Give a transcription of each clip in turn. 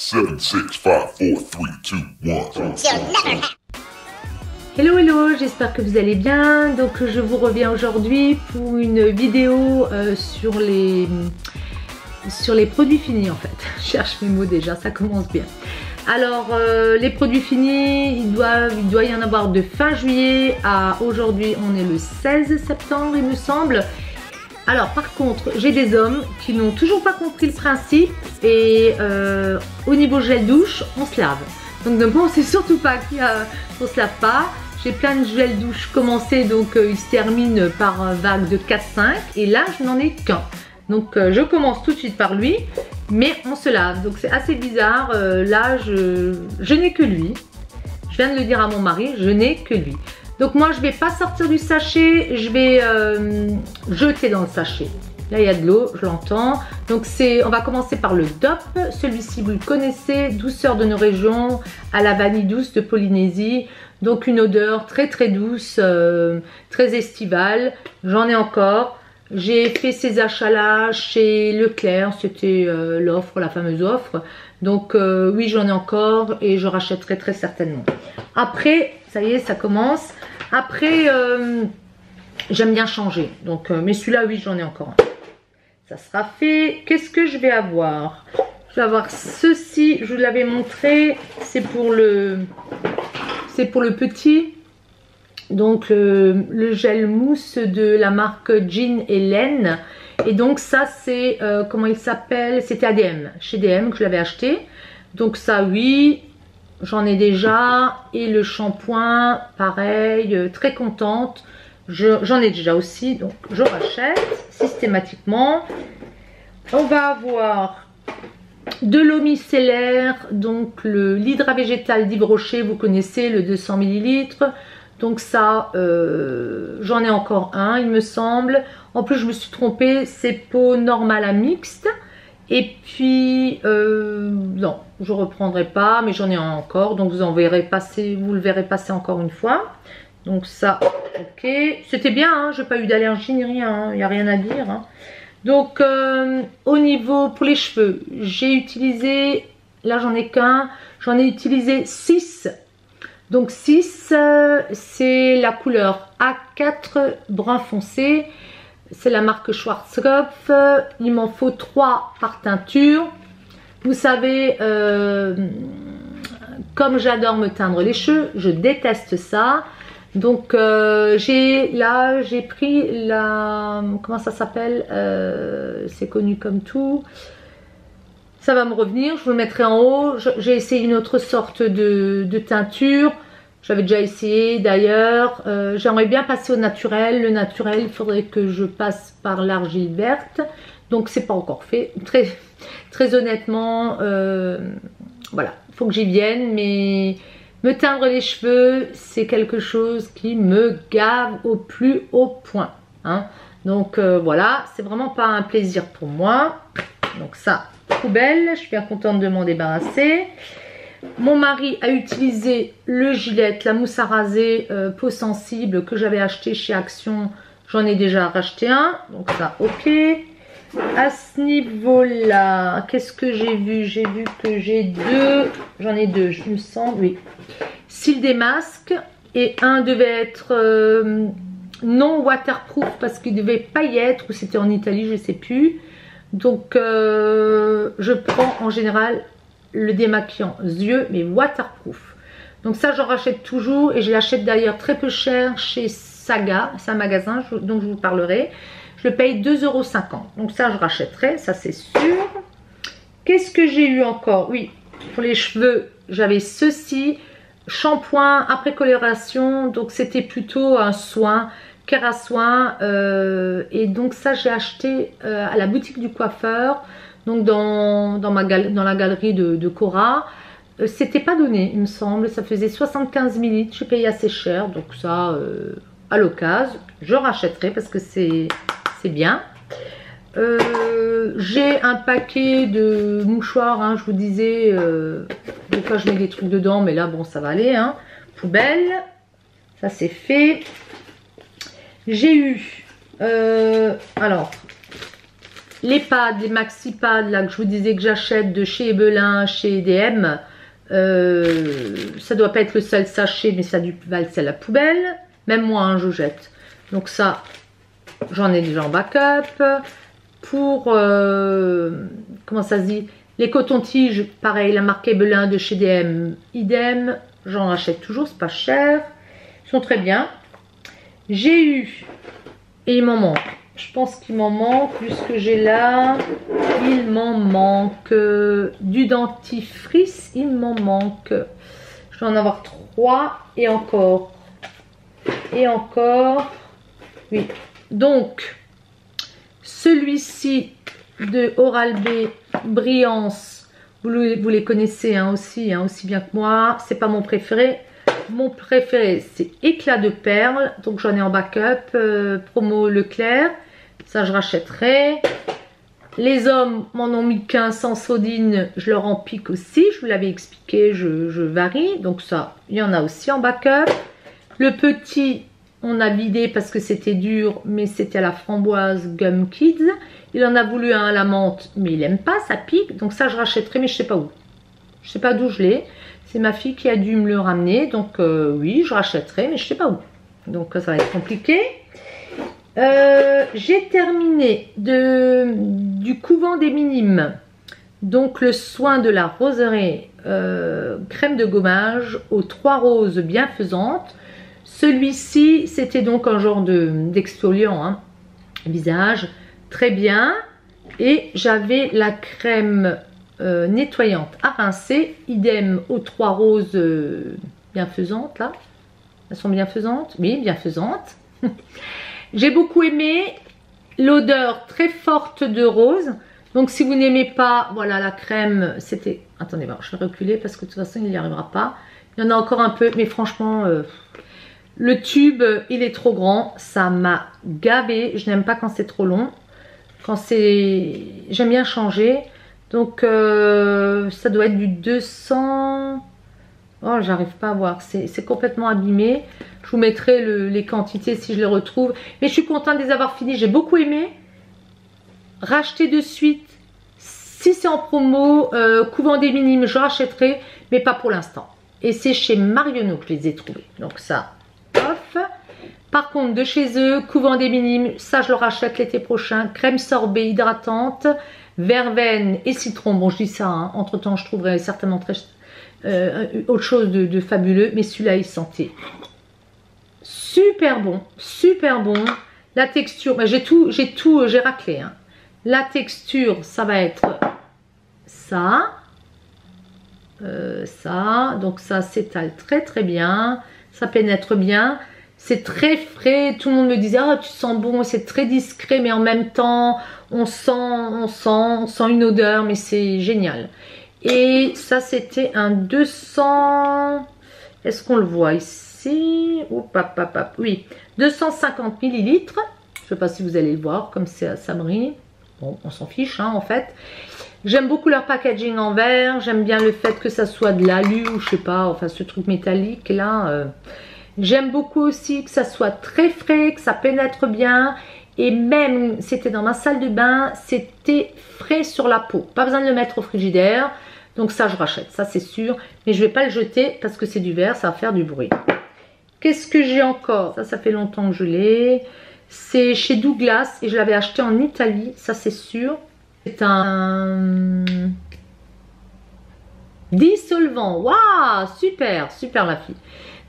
7, 6, 5, 4, 3, 2, 1. Hello hello, j'espère que vous allez bien. Donc je vous reviens aujourd'hui pour une vidéo sur les produits finis en fait. Je cherche mes mots déjà, ça commence bien. Alors les produits finis, il doit y en avoir de fin juillet à aujourd'hui, on est le 16 septembre il me semble. Alors par contre, j'ai des hommes qui n'ont toujours pas compris le principe et au niveau gel douche, on se lave. Donc ne pensez surtout pas qu'on ne se lave pas. J'ai plein de gel douche commencé, donc ils se terminent par vague de 4-5 et là je n'en ai qu'un. Donc je commence tout de suite par lui, mais on se lave. Donc c'est assez bizarre, là je n'ai que lui. Je viens de le dire à mon mari, je n'ai que lui. Donc moi je vais pas sortir du sachet, je vais jeter dans le sachet. Là il y a de l'eau, je l'entends. Donc on va commencer par le DOP. Celui-ci vous le connaissez, douceur de nos régions, à la vanille douce de Polynésie. Donc une odeur très très douce, très estivale. J'en ai encore. J'ai fait ces achats là chez Leclerc, c'était l'offre, la fameuse offre. Donc oui j'en ai encore et je rachèterai très certainement. Après, ça y est, ça commence. Après, j'aime bien changer. Donc, mais celui-là, oui, j'en ai encore un. Ça sera fait. Qu'est-ce que je vais avoir? Je vais avoir ceci. Je vous l'avais montré. C'est pour le petit. Donc, le gel mousse de la marque Jean et Laine. Et donc, ça, c'est, comment il s'appelle? C'était ADM. Chez DM que je l'avais acheté. Donc, ça, oui. J'en ai déjà. Et le shampoing, pareil, très contente. J'en ai déjà aussi, donc je rachète systématiquement. On va avoir de l'eau micellaire, donc l'hydra végétal d'Yves Rocher, vous connaissez, le 200 ml. Donc ça, j'en ai encore un, il me semble. En plus, je me suis trompée, c'est peau normale à mixte. Et puis, non, je reprendrai pas, mais j'en ai un encore. Donc, vous le verrez passer encore une fois. Donc ça, ok. C'était bien, hein, j'ai pas eu d'allergie ni rien, il n'y a rien à dire. Hein. Donc, au niveau, pour les cheveux, j'ai utilisé, là j'en ai qu'un, j'en ai utilisé 6. Donc 6, c'est la couleur A4 brun foncé. C'est la marque Schwarzkopf. Il m'en faut 3 par teinture. Vous savez, comme j'adore me teindre les cheveux, je déteste ça. Donc j'ai pris la... Comment ça s'appelle? C'est connu comme tout. Ça va me revenir, je vous le mettrai en haut. J'ai essayé une autre sorte de teinture. J'avais déjà essayé d'ailleurs. J'aimerais bien passer au naturel. Le naturel, il faudrait que je passe par l'argile verte. Donc c'est pas encore fait. Très, très honnêtement, voilà, il faut que j'y vienne. Mais me teindre les cheveux, c'est quelque chose qui me gave au plus haut point. Hein. Donc voilà, c'est vraiment pas un plaisir pour moi. Donc ça, poubelle. Je suis bien contente de m'en débarrasser. Mon mari a utilisé le Gillette, la mousse à raser peau sensible que j'avais acheté chez Action. J'en ai déjà racheté un, donc ça ok. À ce niveau-là, qu'est-ce que j'ai vu? J'ai vu que j'ai deux, j'en ai deux, il me semble, oui. Cils des masques et un devait être non waterproof parce qu'il ne devait pas y être, ou c'était en Italie, je ne sais plus. Donc je prends en général le démaquillant yeux mais waterproof. Donc ça j'en rachète toujours et je l'achète d'ailleurs très peu cher chez Saga, c'est un magasin dont je vous parlerai. Je le paye 2,50 €. Donc ça je rachèterai, ça c'est sûr. Qu'est-ce que j'ai eu encore? Oui, pour les cheveux j'avais ceci, shampoing après coloration, donc c'était plutôt un soin, Kerasoin, et donc ça j'ai acheté à la boutique du coiffeur. Donc dans la galerie de Cora, c'était pas donné il me semble, ça faisait 75 ml, je payé assez cher, donc ça à l'occasion, je rachèterai parce que c'est bien. J'ai un paquet de mouchoirs, hein, je vous disais, des fois je mets des trucs dedans, mais là bon ça va aller, hein. Poubelle, ça c'est fait. J'ai eu, alors, les pads, les maxi pads là que je vous disais que j'achète de chez Ebelin, chez DM, ça doit pas être le seul sachet, mais ça a dû valser à la poubelle. Même moi, hein, je jette. Donc ça, j'en ai déjà en backup. Pour, comment ça se dit, les cotons-tiges, pareil, la marque Ebelin de chez DM, idem. J'en achète toujours, c'est pas cher. Ils sont très bien. J'ai eu, et il m'en manque. Je pense qu'il m'en manque, vu ce que j'ai là. Il m'en manque du dentifrice. Il m'en manque. Je dois en avoir 3 et encore. Et encore. Oui. Donc, celui-ci de Oral-B, Brillance. Vous les connaissez hein, aussi bien que moi. C'est pas mon préféré. Mon préféré, c'est Éclat de perles. Donc, j'en ai en backup. Promo Leclerc. Ça, je rachèterai. Les hommes m'en ont mis qu'un sans sodine. Je leur en pique aussi. Je vous l'avais expliqué. Je varie. Donc, ça, il y en a aussi en backup. Le petit, on a vidé parce que c'était dur. Mais c'était à la framboise Gum Kids. Il en a voulu un à la menthe. Mais il n'aime pas. Ça pique. Donc, ça, je rachèterai. Mais je ne sais pas où. Je ne sais pas d'où je l'ai. C'est ma fille qui a dû me le ramener. Donc, oui, je rachèterai. Mais je ne sais pas où. Donc, ça va être compliqué. J'ai terminé du couvent des minimes, donc le soin de la roseraie, crème de gommage aux 3 roses bienfaisantes. Celui-ci, c'était donc un genre d'exfoliant hein, visage, très bien. Et j'avais la crème nettoyante à rincer, idem aux 3 roses bienfaisantes là. Elles sont bienfaisantes? Oui, bienfaisantes. J'ai beaucoup aimé l'odeur très forte de rose. Donc, si vous n'aimez pas, voilà, la crème, c'était... Attendez, bon, je vais reculer parce que de toute façon, il n'y arrivera pas. Il y en a encore un peu, mais franchement, le tube, il est trop grand. Ça m'a gavé. Je n'aime pas quand c'est trop long. Quand c'est... J'aime bien changer. Donc, ça doit être du 200... Oh, j'arrive pas à voir. C'est complètement abîmé. Je vous mettrai les quantités si je les retrouve. Mais je suis contente de les avoir finis. J'ai beaucoup aimé. Racheter de suite. Si c'est en promo, couvent des minimes, je rachèterai. Mais pas pour l'instant. Et c'est chez Marionneau que je les ai trouvés. Donc ça, off. Par contre, de chez eux, couvent des minimes, ça je le rachète l'été prochain. Crème sorbet hydratante, verveine et citron. Bon, je dis ça. Hein. Entre temps, je trouverai certainement autre chose de fabuleux. Mais celui-là, il sentait super bon, super bon. La texture, ben j'ai raclé. Hein. La texture, ça va être ça, ça. Donc ça s'étale très très bien, ça pénètre bien. C'est très frais. Tout le monde me disait ah tu sens bon, c'est très discret, mais en même temps on sent une odeur, mais c'est génial. Et ça c'était un 200. Est-ce qu'on le voit ici? Oui, 250 millilitres. Je ne sais pas si vous allez le voir, comme ça brille. Bon, on s'en fiche, hein, en fait. J'aime beaucoup leur packaging en verre. J'aime bien le fait que ça soit de l'alu ou je sais pas, enfin ce truc métallique là. J'aime beaucoup aussi que ça soit très frais, que ça pénètre bien. Et même, c'était dans ma salle de bain, c'était frais sur la peau. Pas besoin de le mettre au frigidaire. Donc ça, je rachète, ça c'est sûr. Mais je ne vais pas le jeter parce que c'est du verre, ça va faire du bruit. Qu'est-ce que j'ai encore? Ça fait longtemps que je l'ai. C'est chez Douglas et je l'avais acheté en Italie, ça c'est sûr. C'est un dissolvant. Waouh, super, super la fille.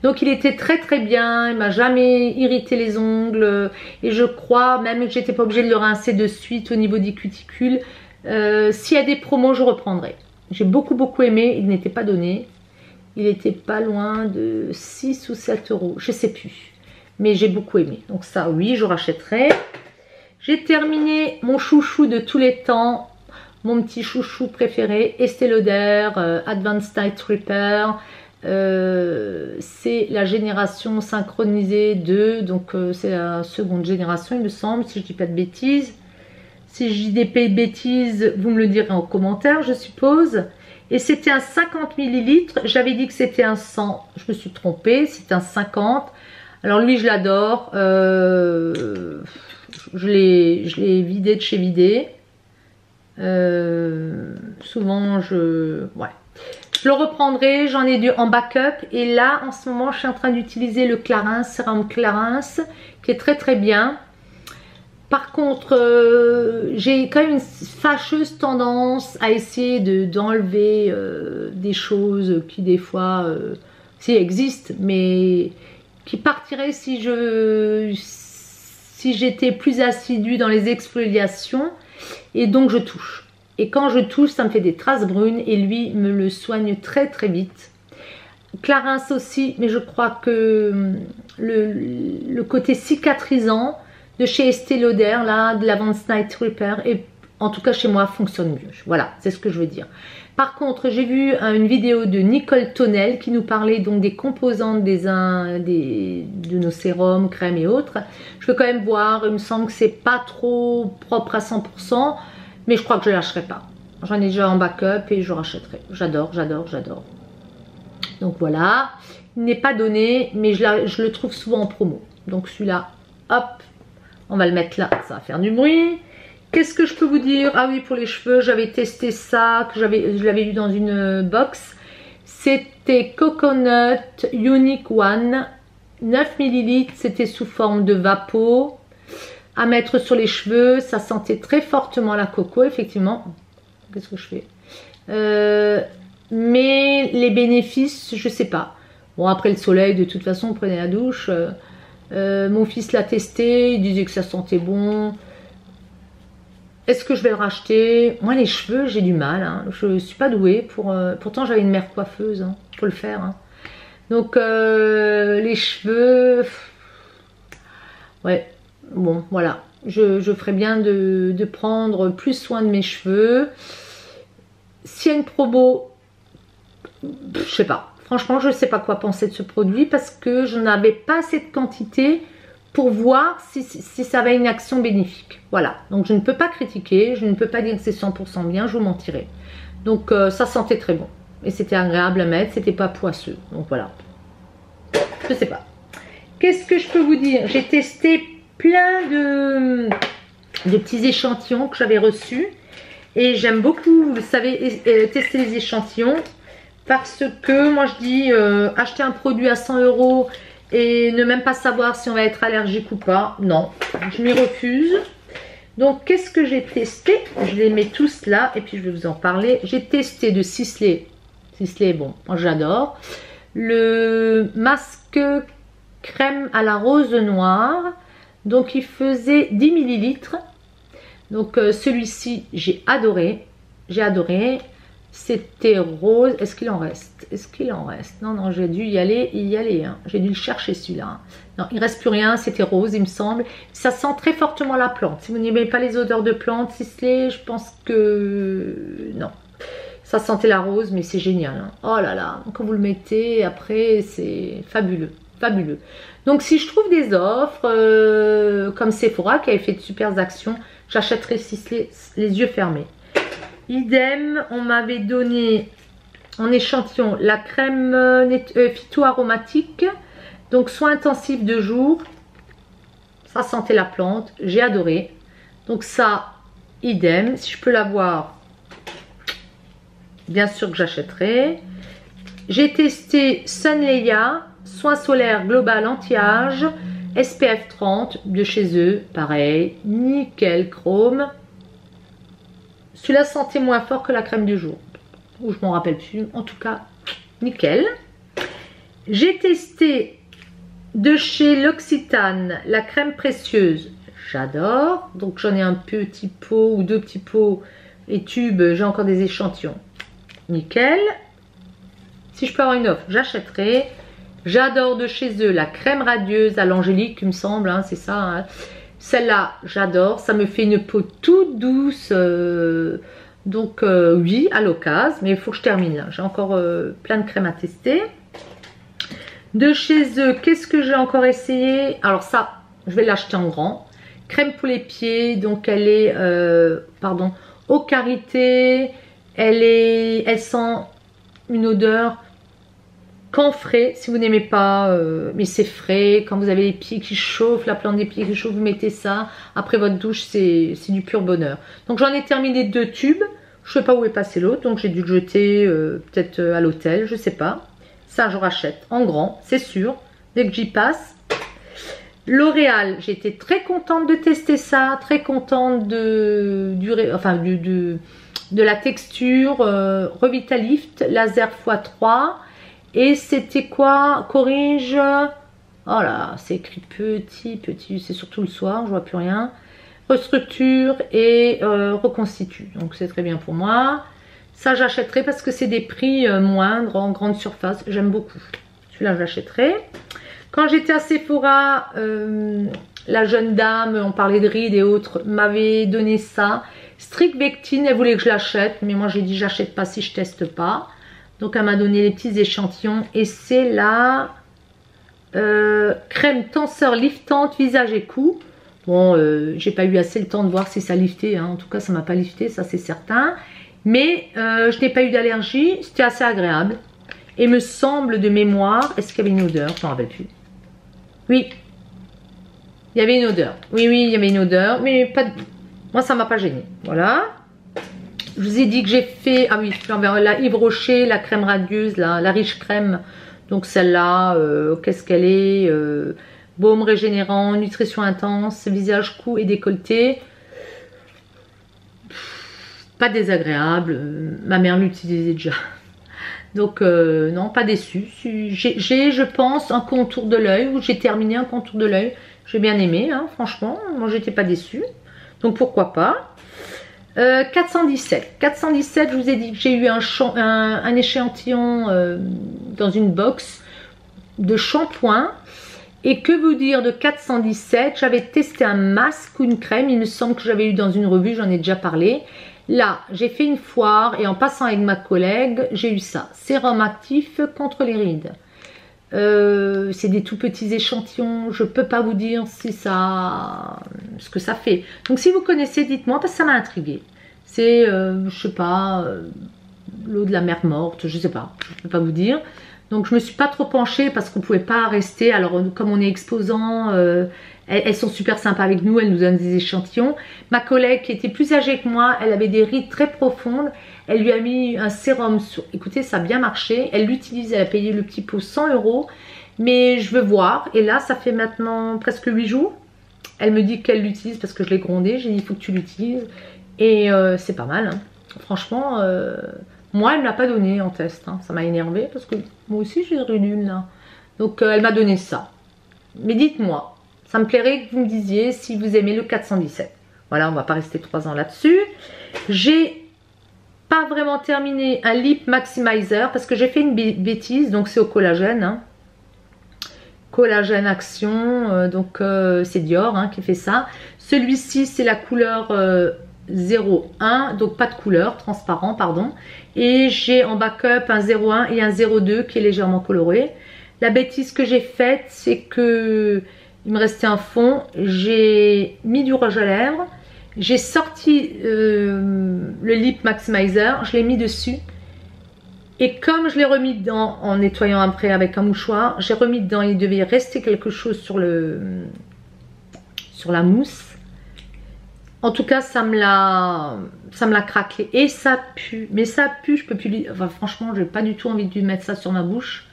Donc il était très très bien, il m'a jamais irrité les ongles. Et je crois même que j'étais pas obligée de le rincer de suite au niveau des cuticules. S'il y a des promos, je reprendrai. J'ai beaucoup aimé, il n'était pas donné. Il était pas loin de 6 ou 7 euros, je sais plus. Mais j'ai beaucoup aimé. Donc ça, oui, je rachèterai. J'ai terminé mon chouchou de tous les temps. Mon petit chouchou préféré, Estée Lauder, Advanced Night Repair. C'est la génération synchronisée 2. Donc c'est la seconde génération, il me semble, si je dis pas de bêtises. Si je dis des bêtises, vous me le direz en commentaire, je suppose. Et c'était un 50 ml. J'avais dit que c'était un 100. Je me suis trompée. C'est un 50. Alors lui, je l'adore. Je l'ai vidé de chez Vidé. Souvent, ouais. Je le reprendrai, j'en ai dû en backup. Et là, en ce moment, je suis en train d'utiliser le Clarins, sérum Clarins, qui est très très bien. Par contre, j'ai quand même une fâcheuse tendance à essayer d'enlever des choses qui des fois si existent, mais qui partiraient si j'étais plus assidue dans les exfoliations. Et donc je touche. Et quand je touche, ça me fait des traces brunes et lui me le soigne très très vite. Clarins aussi, mais je crois que le côté cicatrisant de chez Estée Lauder, là, de l'Advanced Night Repair, et en tout cas chez moi, fonctionne mieux. Voilà, c'est ce que je veux dire. Par contre, j'ai vu une vidéo de Nicole Tonnel qui nous parlait donc des composantes de nos sérums, crèmes et autres. Je veux quand même voir, il me semble que c'est pas trop propre à 100%, mais je crois que je ne lâcherai pas. J'en ai déjà en backup et je rachèterai. J'adore, j'adore, j'adore. Donc voilà, il n'est pas donné, mais je le trouve souvent en promo. Donc celui-là, hop, on va le mettre là, ça va faire du bruit. Qu'est-ce que je peux vous dire? Ah oui, pour les cheveux, j'avais testé ça, je l'avais vu dans une box. C'était Coconut Unique One, 9 ml, c'était sous forme de vapeau. À mettre sur les cheveux, ça sentait très fortement la coco, effectivement. Qu'est-ce que je fais? Mais les bénéfices, je sais pas. Bon, après le soleil, de toute façon, prenez la douche. Mon fils l'a testé, il disait que ça sentait bon. Est-ce que je vais le racheter? Moi, les cheveux, j'ai du mal. Hein. Je ne suis pas douée. Pourtant, j'avais une mère coiffeuse. Hein. Faut le faire. Hein. Donc, les cheveux... Ouais, bon, voilà. Je ferais bien de prendre plus soin de mes cheveux. S'il y a une promo, je sais pas. Franchement, je ne sais pas quoi penser de ce produit parce que je n'avais pas cette quantité pour voir si ça avait une action bénéfique. Voilà, donc je ne peux pas critiquer, je ne peux pas dire que c'est 100% bien, je vous mentirais. Donc ça sentait très bon. Et c'était agréable à mettre, c'était pas poisseux. Donc voilà. Je sais pas. Qu'est-ce que je peux vous dire? J'ai testé plein de petits échantillons que j'avais reçus. Et j'aime beaucoup, vous le savez, tester les échantillons. Parce que moi je dis acheter un produit à 100 € et ne même pas savoir si on va être allergique ou pas. Non, je m'y refuse. Donc qu'est-ce que j'ai testé? Je les mets tous là et puis je vais vous en parler. J'ai testé de Sisley. Sisley, bon, moi j'adore. Le masque crème à la rose noire. Donc il faisait 10 ml. Donc celui-ci j'ai adoré. J'ai adoré. C'était rose. Est-ce qu'il en reste? Est-ce qu'il en reste? Non, non, j'ai dû y aller. Hein. J'ai dû le chercher celui-là. Hein. Non, il ne reste plus rien. C'était rose, il me semble. Ça sent très fortement la plante. Si vous n'aimez pas les odeurs de plantes, Sisley, je pense que... Non. Ça sentait la rose, mais c'est génial. Hein. Oh là là. Quand vous le mettez, après, c'est fabuleux. Fabuleux. Donc, si je trouve des offres, comme Sephora, qui avait fait de super actions, j'achèterai Sisley les yeux fermés. Idem, on m'avait donné en échantillon la crème phyto-aromatique, donc soin intensif de jour. Ça sentait la plante, j'ai adoré. Donc ça, idem, si je peux l'avoir, bien sûr que j'achèterai. J'ai testé Sunleia, soin solaire global anti-âge, SPF 30 de chez eux, pareil, nickel chrome. Celui-là sentait moins fort que la crème du jour. Ou je m'en rappelle plus. En tout cas, nickel. J'ai testé de chez L'Occitane la crème précieuse. J'adore. Donc j'en ai un petit pot ou deux petits pots et tubes. J'ai encore des échantillons. Nickel. Si je peux avoir une offre, j'achèterai. J'adore de chez eux la crème radieuse à l'angélique, il me semble. Hein, c'est ça. Hein. Celle-là, j'adore. Ça me fait une peau toute douce. Donc, oui, à l'occasion. Mais il faut que je termine là. J'ai encore plein de crèmes à tester. De chez eux, qu'est-ce que j'ai encore essayé? Alors ça, je vais l'acheter en grand. Crème pour les pieds. Donc, elle est, pardon, eau karité. Elle sent une odeur Quand frais, si vous n'aimez pas, mais c'est frais, quand vous avez les pieds qui chauffent, la plante des pieds qui chauffe, vous mettez ça. Après votre douche, c'est du pur bonheur. Donc j'en ai terminé 2 tubes. Je ne sais pas où est passé l'autre, donc j'ai dû le jeter peut-être à l'hôtel, je ne sais pas. Ça, je rachète en grand, c'est sûr, dès que j'y passe. L'Oréal, j'ai été très contente de tester ça, très contente de la texture Revitalift Laser x3. Et c'était quoi? Corrige. Oh là, c'est écrit petit, c'est surtout le soir, je vois plus rien. Restructure et reconstitue. Donc c'est très bien pour moi. Ça j'achèterai parce que c'est des prix moindres en grande surface. J'aime beaucoup. Celui-là j'achèterai. Quand j'étais à Sephora, la jeune dame, on parlait de rides et autres, m'avait donné ça. Strictbectine, elle voulait que je l'achète, mais moi j'ai dit j'achète pas si je teste pas. Donc elle m'a donné les petits échantillons et c'est la crème tenseur liftante visage et cou. Bon, j'ai pas eu assez le temps de voir si ça liftait, hein. En tout cas ça m'a pas lifté, ça c'est certain. Mais je n'ai pas eu d'allergie, c'était assez agréable. Et me semble de mémoire, est-ce qu'il y avait une odeur? Je m'en rappelle plus. Oui, il y avait une odeur. Oui, il y avait une odeur, mais pas de... Moi ça m'a pas gêné. Voilà. Je vous ai dit que j'ai fait, ah oui, la Yves Rocher, la crème radieuse, la riche crème. Donc celle-là, qu'est-ce qu'elle est, baume régénérant, nutrition intense, visage, cou et décolleté. Pas désagréable, ma mère l'utilisait déjà. Donc non, pas déçu. J'ai, je pense, un contour de l'œil, où j'ai terminé un contour de l'œil. J'ai bien aimé, hein, franchement, moi j'étais pas déçue. Donc pourquoi pas. 417, je vous ai dit que j'ai eu un échantillon dans une box de shampoing. Et que vous dire de 417, j'avais testé un masque ou une crème, il me semble que j'avais eu dans une revue, j'en ai déjà parlé. Là, j'ai fait une foire et en passant avec ma collègue, j'ai eu ça. Sérum actif contre les rides. C'est des tout petits échantillons, je peux pas vous dire si ça, ce que ça fait. Donc si vous connaissez, dites-moi parce que ça m'a intrigué. C'est, je sais pas, l'eau de la mer morte, je sais pas, je peux pas vous dire. Donc je me suis pas trop penchée parce qu'on pouvait pas rester. Alors comme on est exposant, elles sont super sympas avec nous, elles nous donnent des échantillons. Ma collègue qui était plus âgée que moi, elle avait des rides très profondes. Elle lui a mis un sérum sur... Écoutez, ça a bien marché. Elle l'utilise, elle a payé le petit pot 100 €. Mais je veux voir. Et là, ça fait maintenant presque 8 jours. Elle me dit qu'elle l'utilise parce que je l'ai grondé. J'ai dit, il faut que tu l'utilises. Et c'est pas mal. Hein. Franchement, moi, elle ne me l'a pas donné en test. Hein. Ça m'a énervé parce que moi aussi, j'ai une là. Donc, elle m'a donné ça. Mais dites-moi, ça me plairait que vous me disiez si vous aimez le 417. Voilà, on va pas rester 3 ans là-dessus. J'ai pas vraiment terminé un lip maximizer parce que j'ai fait une bêtise. Donc, c'est au collagène. Hein. Collagène Action. Donc, c'est Dior hein, qui fait ça. Celui-ci, c'est la couleur 01. Donc, pas de couleur, transparent, pardon. Et j'ai en backup un 01 et un 02 qui est légèrement coloré. La bêtise que j'ai faite, c'est que il me restait un fond. J'ai mis du rouge à lèvres. J'ai sorti le lip maximizer. Je l'ai mis dessus. Et comme je l'ai remis dedans en nettoyant après avec un mouchoir, j'ai remis dedans. Il devait rester quelque chose sur la mousse. En tout cas, ça me l'a craqué. Et ça pue. Mais ça pue, je peux plus... Enfin, franchement, je n'ai pas du tout envie de mettre ça sur ma bouche.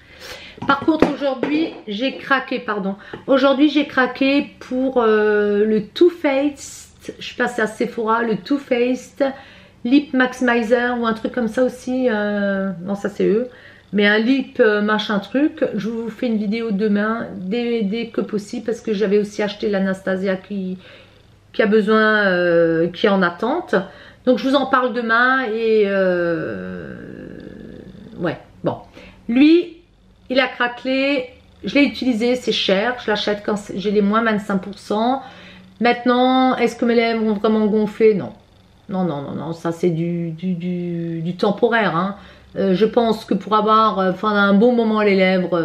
Par contre, aujourd'hui, j'ai craqué, pardon. Aujourd'hui, j'ai craqué pour le Too Faced. Je suis passée à Sephora, le Too Faced Lip Maximizer ou un truc comme ça aussi. Non, ça c'est eux. Mais un lip machin truc. Je vous fais une vidéo demain, dès que possible, parce que j'avais aussi acheté l'Anastasia qui a besoin, qui est en attente. Donc je vous en parle demain et ouais, bon. Lui, il a craquelé, je l'ai utilisé, c'est cher, je l'achète quand j'ai les moins 25%. Maintenant, est-ce que mes lèvres vont vraiment gonfler? Non. Non, ça c'est du temporaire. Hein. Je pense que pour avoir pendant un bon moment les lèvres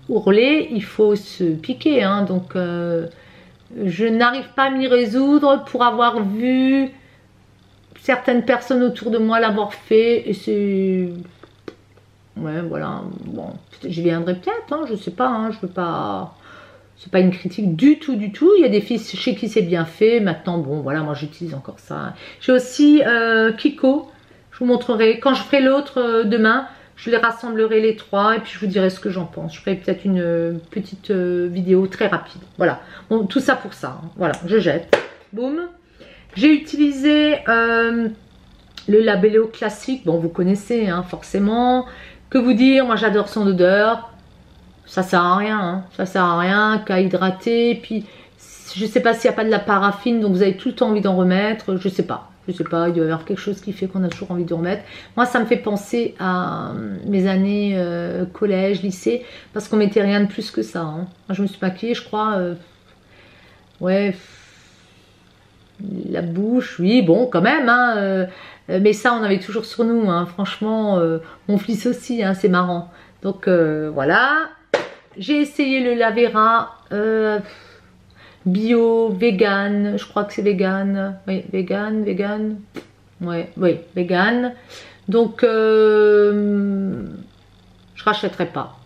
ourlées, il faut se piquer. Hein. Donc, je n'arrive pas à m'y résoudre pour avoir vu certaines personnes autour de moi l'avoir fait. Et c'est... Ouais, voilà. Bon, j'y viendrai peut-être, hein, je sais pas, hein, je veux pas. C'est pas une critique du tout, du tout. Il y a des filles chez qui c'est bien fait. Maintenant, bon, voilà, moi j'utilise encore ça. J'ai aussi Kiko. Je vous montrerai. Quand je ferai l'autre demain, je les rassemblerai les trois et puis je vous dirai ce que j'en pense. Je ferai peut-être une petite vidéo très rapide. Voilà. Bon, tout ça pour ça. Hein. Voilà, je jette. Boum. J'ai utilisé le Labello classique. Bon, vous connaissez, hein, forcément. Que vous dire, moi j'adore son odeur. Ça sert à rien, hein. Ça sert à rien qu'à hydrater. Puis je sais pas s'il n'y a pas de la paraffine, donc vous avez tout le temps envie d'en remettre. Je sais pas, il doit y avoir quelque chose qui fait qu'on a toujours envie d'en remettre. Moi, ça me fait penser à mes années collège, lycée, parce qu'on mettait rien de plus que ça. Hein. Moi, je me suis maquillée, je crois. Ouais, la bouche, oui, bon, quand même. Hein, mais ça, on avait toujours sur nous. Hein. Franchement, mon fils aussi, hein, c'est marrant. Donc voilà. J'ai essayé le Lavera bio, vegan, je crois que c'est vegan. Oui, vegan. Ouais, oui, vegan. Donc, je rachèterai pas.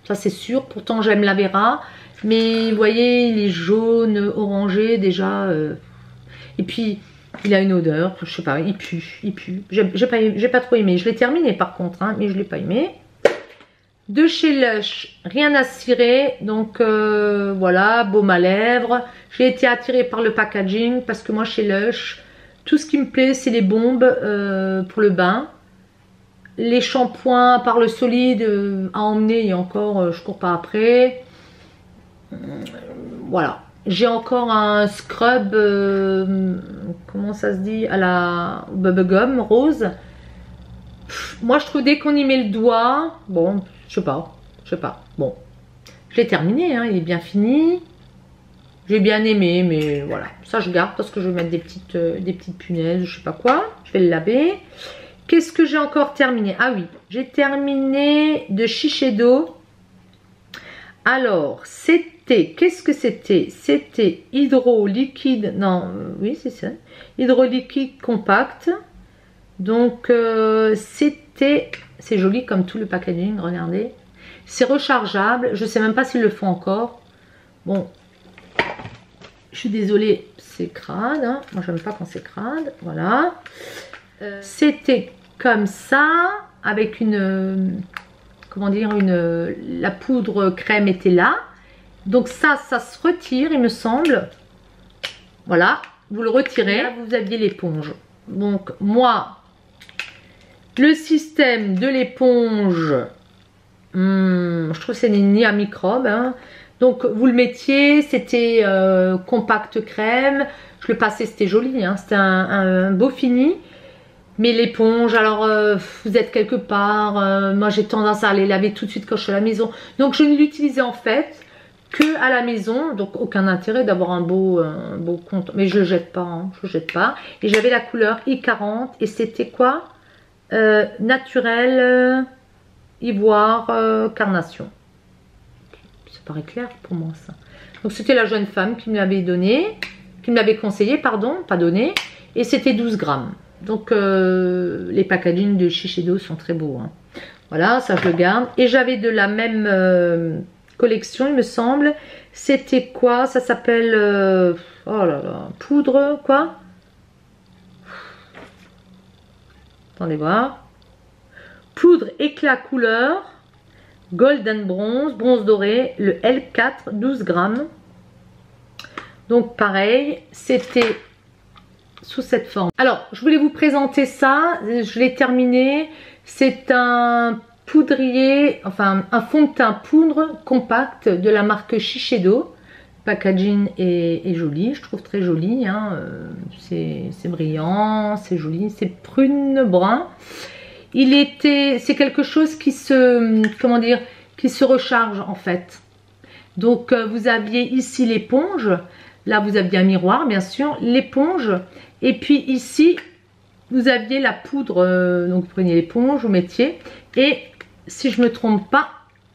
Ça, c'est sûr. Pourtant, j'aime Lavera. Mais, vous voyez, il est jaune, orangé, déjà. Et puis, il a une odeur. Je sais pas, il pue. J'ai pas trop aimé. Je l'ai terminé, par contre, hein, mais je l'ai pas aimé. De chez Lush, rien à cirer, donc voilà, baume à lèvres. J'ai été attirée par le packaging parce que moi chez Lush, tout ce qui me plaît c'est les bombes pour le bain. Les shampoings par le solide à emmener et encore je cours pas après. Voilà, j'ai encore un scrub, comment ça se dit, à la bubblegum rose. Moi je trouve dès qu'on y met le doigt, bon... Je sais pas. Bon, je l'ai terminé, hein, il est bien fini. J'ai bien aimé, mais voilà. Ça, je garde parce que je vais mettre des petites punaises, je sais pas quoi. Je vais le laver. Qu'est-ce que j'ai encore terminé? Ah oui, j'ai terminé de Shiseido. Alors, c'était... Qu'est-ce que c'était? C'était hydro liquide... Non, oui, c'est ça. Hydro liquide compact. Donc, c'était... C'est joli comme tout le packaging, regardez. C'est rechargeable. Je ne sais même pas s'ils le font encore. Bon, je suis désolée, c'est crade. Hein. Moi, j'aime pas quand c'est crade. Voilà. C'était comme ça, avec une... Comment dire, la poudre crème était là. Donc ça se retire, il me semble. Voilà, vous le retirez. Là, vous aviez l'éponge. Donc, moi... Le système de l'éponge, je trouve que c'est ni à microbe. Hein. Donc vous le mettiez, c'était compact crème. Je le passais, c'était joli, hein. C'était un beau fini. Mais l'éponge, alors vous êtes quelque part. Moi j'ai tendance à aller laver tout de suite quand je suis à la maison. Donc je ne l'utilisais en fait que à la maison. Donc aucun intérêt d'avoir un beau compte. Mais je le jette pas, hein. Je le jette pas. Et j'avais la couleur I40 et c'était quoi? Naturel, ivoire, carnation. Ça paraît clair pour moi ça. Donc c'était la jeune femme qui me l'avait donné, qui me l'avait conseillé, pardon, pas donné. Et c'était 12 grammes. Donc les packaging de Shiseido sont très beaux. Hein. Voilà, ça je le garde. Et j'avais de la même collection, il me semble. C'était quoi? Ça s'appelle... oh là là, poudre, quoi? Attendez voir. Poudre éclat couleur, golden bronze, bronze doré, le L4, 12 grammes. Donc pareil, c'était sous cette forme. Alors, je voulais vous présenter ça. Je l'ai terminé. C'est un poudrier, enfin un fond de teint poudre compact de la marque Shiseido. Le packaging est joli, je trouve très joli. Hein. C'est brillant, c'est joli, c'est prune brun. C'est quelque chose qui se, comment dire, qui se recharge en fait. Donc vous aviez ici l'éponge. Là vous aviez un miroir bien sûr, l'éponge. Et puis ici vous aviez la poudre. Donc vous preniez l'éponge, vous mettiez. Et si je me trompe pas,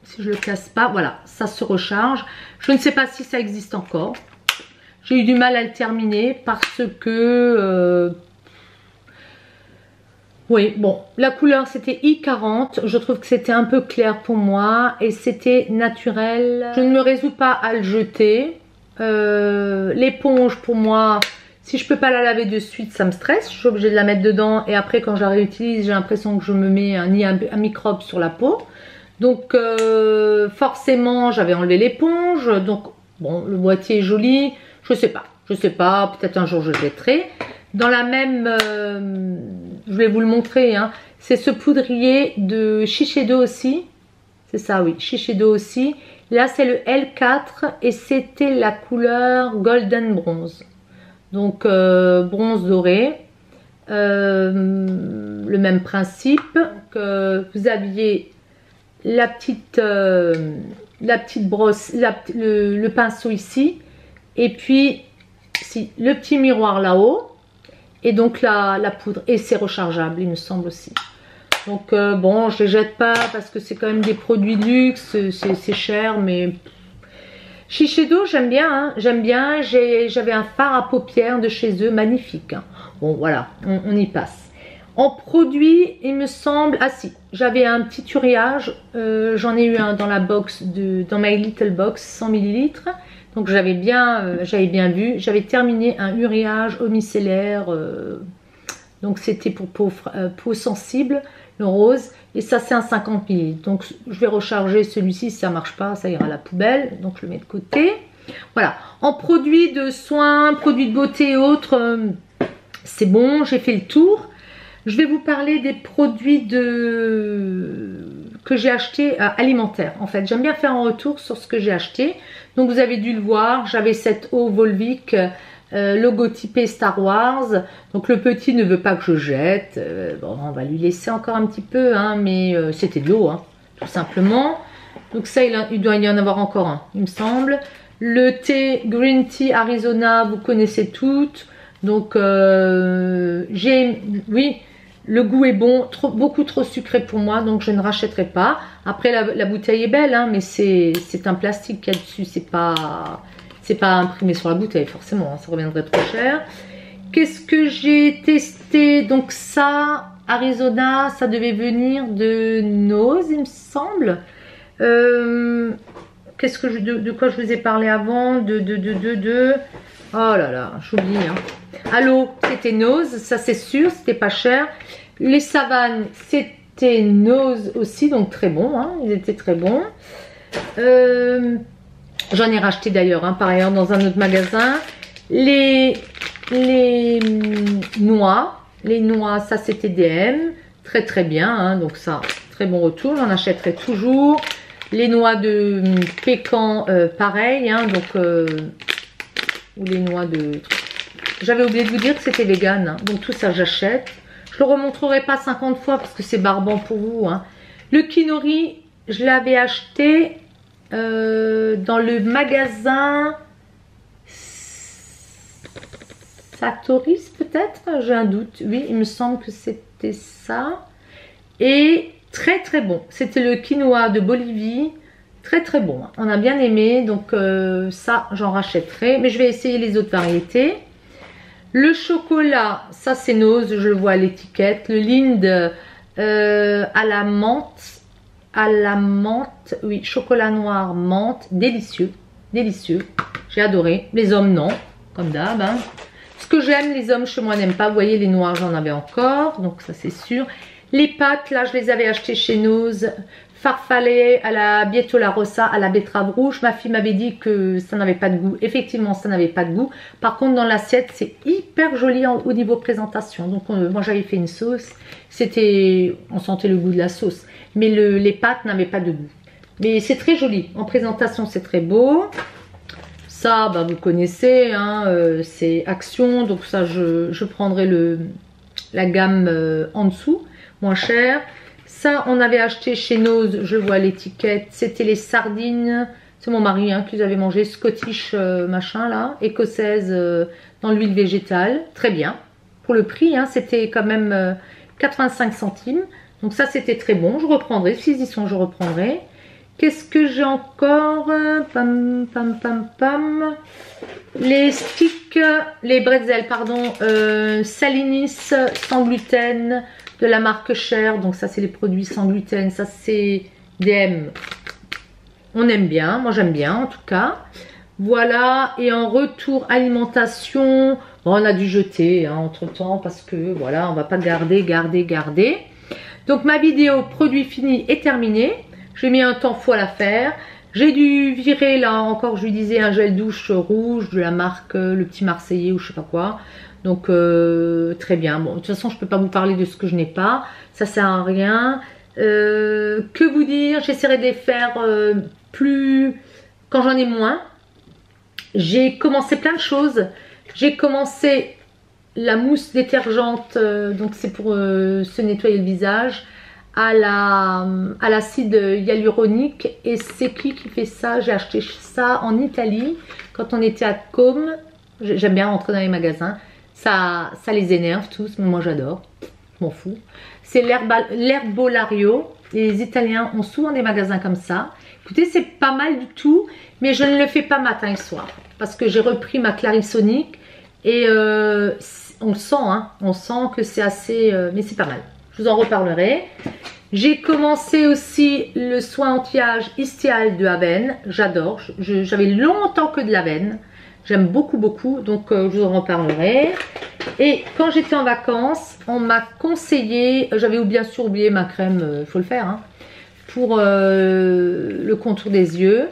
si je le casse pas, voilà, ça se recharge. Je ne sais pas si ça existe encore. J'ai eu du mal à le terminer parce que Oui, bon, la couleur c'était I40, je trouve que c'était un peu clair pour moi et c'était naturel. Je ne me résous pas à le jeter. L'éponge pour moi, si je peux pas la laver de suite, ça me stresse. Je suis obligée de la mettre dedans et après quand je la réutilise, j'ai l'impression que je me mets un microbe sur la peau. Donc forcément, j'avais enlevé l'éponge. Donc bon, le boîtier est joli. Je sais pas, peut-être un jour je le jetterai. Dans la même, je vais vous le montrer, hein, c'est ce poudrier de Shiseido aussi. C'est ça, oui, Shiseido aussi. Là, c'est le L4 et c'était la couleur Golden Bronze. Donc, bronze doré. Le même principe. Que vous aviez la petite brosse, le pinceau ici. Et puis, le petit miroir là-haut. Et donc la poudre, et c'est rechargeable il me semble aussi. Donc bon, je les jette pas parce que c'est quand même des produits de luxe, c'est cher, mais Shiseido j'aime bien, hein, j'aime bien. J'avais un fard à paupières de chez eux, magnifique, hein. Bon voilà, on y passe. En produit, il me semble, ah si, j'avais un petit uriage, j'en ai eu un dans la box, dans My Little Box, 100 ml. Donc j'avais bien vu, j'avais terminé un uriage au micellaire, donc c'était pour peau sensible, le rose, et ça c'est un 50 ml. Donc je vais recharger celui-ci, si ça marche pas, ça ira à la poubelle, donc je le mets de côté. Voilà, en produits de soins, produits de beauté et autres, c'est bon, j'ai fait le tour. Je vais vous parler des produits que j'ai achetés alimentaires. En fait, j'aime bien faire un retour sur ce que j'ai acheté. Donc, vous avez dû le voir, j'avais cette eau Volvic logotypée Star Wars. Donc, le petit ne veut pas que je jette. Bon, on va lui laisser encore un petit peu, hein, mais c'était de l'eau, hein, tout simplement. Donc, ça, il doit y en avoir encore un, il me semble. Le thé Green Tea Arizona, vous connaissez toutes. Donc, oui, le goût est bon, beaucoup trop sucré pour moi, donc je ne rachèterai pas. Après, la bouteille est belle, hein, mais c'est un plastique qu'il y a dessus, c'est pas imprimé sur la bouteille, forcément, hein, ça reviendrait trop cher. Qu'est-ce que j'ai testé? Donc ça, Arizona, ça devait venir de Nose, il me semble. De quoi je vous ai parlé avant? Oh là là, j'oublie, hein. Allô, c'était Nose, ça c'est sûr, c'était pas cher. Les savanes, c'était Nose aussi, donc très bon, hein, ils étaient très bons. J'en ai racheté d'ailleurs, hein, par ailleurs, dans un autre magasin. Les noix, ça c'était DM, très très bien, hein, donc ça, très bon retour, j'en achèterai toujours. Les noix de pécan, pareil, hein, donc, ou les noix de... J'avais oublié de vous dire que c'était vegan, hein. Donc tout ça j'achète. Je le remontrerai pas 50 fois parce que c'est barbant pour vous, hein. Le Kinori, je l'avais acheté dans le magasin Satoris peut-être, j'ai un doute. Oui, il me semble que c'était ça. Et très très bon. C'était le quinoa de Bolivie. Très très bon. On a bien aimé. Donc ça, j'en rachèterai. Mais je vais essayer les autres variétés. Le chocolat, ça c'est Nose, je le vois à l'étiquette. Le Lind à la menthe, oui, chocolat noir, menthe, délicieux, délicieux. J'ai adoré. Les hommes non, comme d'hab, hein. Ce que j'aime, les hommes chez moi n'aiment pas. Vous voyez, les noirs, j'en avais encore, donc ça c'est sûr. Les pâtes, là, je les avais achetées chez Nose. Farfalle à la Bietola Rossa, à la betterave rouge. Ma fille m'avait dit que ça n'avait pas de goût. Effectivement, ça n'avait pas de goût. Par contre, dans l'assiette, c'est hyper joli au niveau présentation. Donc, moi, j'avais fait une sauce. On sentait le goût de la sauce. Mais les pâtes n'avaient pas de goût. Mais c'est très joli. En présentation, c'est très beau. Ça, bah, vous connaissez, hein, c'est Action. Donc ça, je prendrai la gamme en dessous, moins cher. Ça, on avait acheté chez Nose, je vois l'étiquette, c'était les sardines, c'est mon mari, hein, qui les avait mangées, Scottish machin là, écossaise dans l'huile végétale, très bien. Pour le prix, hein, c'était quand même 85 centimes, donc ça c'était très bon, je reprendrai, s'ils y sont je reprendrai. Qu'est-ce que j'ai encore? Pam, pam, pam, pam. Les sticks, les bretzels, pardon, Salinis sans gluten. de la marque Cher. Donc ça, c'est les produits sans gluten. Ça, c'est DM. On aime bien. Moi, j'aime bien en tout cas. Voilà. Et en retour alimentation, bon, on a dû jeter hein, entre temps parce que voilà, on va pas garder. Donc ma vidéo produit fini est terminée. J'ai mis un temps fou à la faire. J'ai dû virer là encore, je lui disais, un gel douche rouge de la marque Le Petit Marseillais ou je sais pas quoi. Donc très bien. Bon, de toute façon, je peux pas vous parler de ce que je n'ai pas. Ça sert à rien. Que vous dire? J'essaierai de les faire plus quand j'en ai moins. J'ai commencé plein de choses. J'ai commencé la mousse détergente, donc c'est pour se nettoyer le visage, à l'acide hyaluronique. Et c'est qui fait ça? J'ai acheté ça en Italie quand on était à Côme. J'aime bien rentrer dans les magasins. Ça les énerve tous, mais moi j'adore. Je m'en fous. C'est l'Herbolario. Les Italiens ont souvent des magasins comme ça. Écoutez, c'est pas mal du tout, mais je ne le fais pas matin et soir parce que j'ai repris ma Clarisonic et on le sent, hein, on sent que c'est assez, mais c'est pas mal. Je vous en reparlerai. J'ai commencé aussi le soin anti-âge Istial de Avène. J'adore. J'avais longtemps que de l'Avène. J'aime beaucoup, donc je vous en reparlerai. Et quand j'étais en vacances, on m'a conseillé, j'avais bien sûr oublié ma crème, il faut le faire, hein, pour le contour des yeux.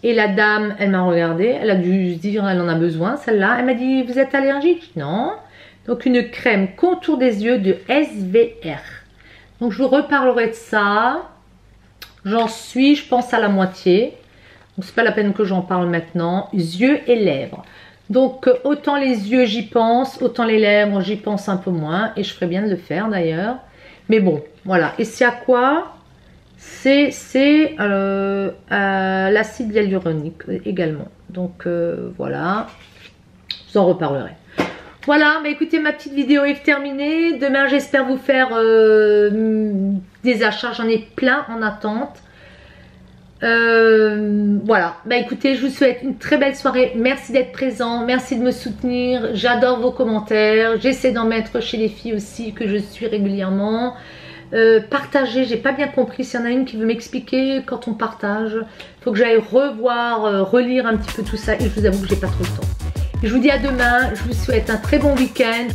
Et la dame, elle m'a regardé, elle a dû se dire, elle en a besoin, celle-là. Elle m'a dit, vous êtes allergique? Non. Donc une crème contour des yeux de SVR. Donc je vous reparlerai de ça. J'en suis, je pense, à la moitié. Donc c'est pas la peine que j'en parle maintenant. Yeux et lèvres. Donc autant les yeux j'y pense, autant les lèvres j'y pense un peu moins. Et je ferais bien de le faire d'ailleurs. Mais bon, voilà. Et c'est à quoi? C'est l'acide hyaluronique également. Donc voilà. Je vous en reparlerai. Voilà, mais écoutez, ma petite vidéo est terminée. Demain, j'espère vous faire des achats. J'en ai plein en attente. Voilà, bah écoutez, je vous souhaite une très belle soirée. Merci d'être présent, merci de me soutenir. J'adore vos commentaires. J'essaie d'en mettre chez les filles aussi, que je suis régulièrement. Partagez, j'ai pas bien compris. S'il y en a une qui veut m'expliquer quand on partage, il faut que j'aille revoir, relire un petit peu tout ça. Et je vous avoue que j'ai pas trop le temps. Je vous dis à demain, je vous souhaite un très bon week-end.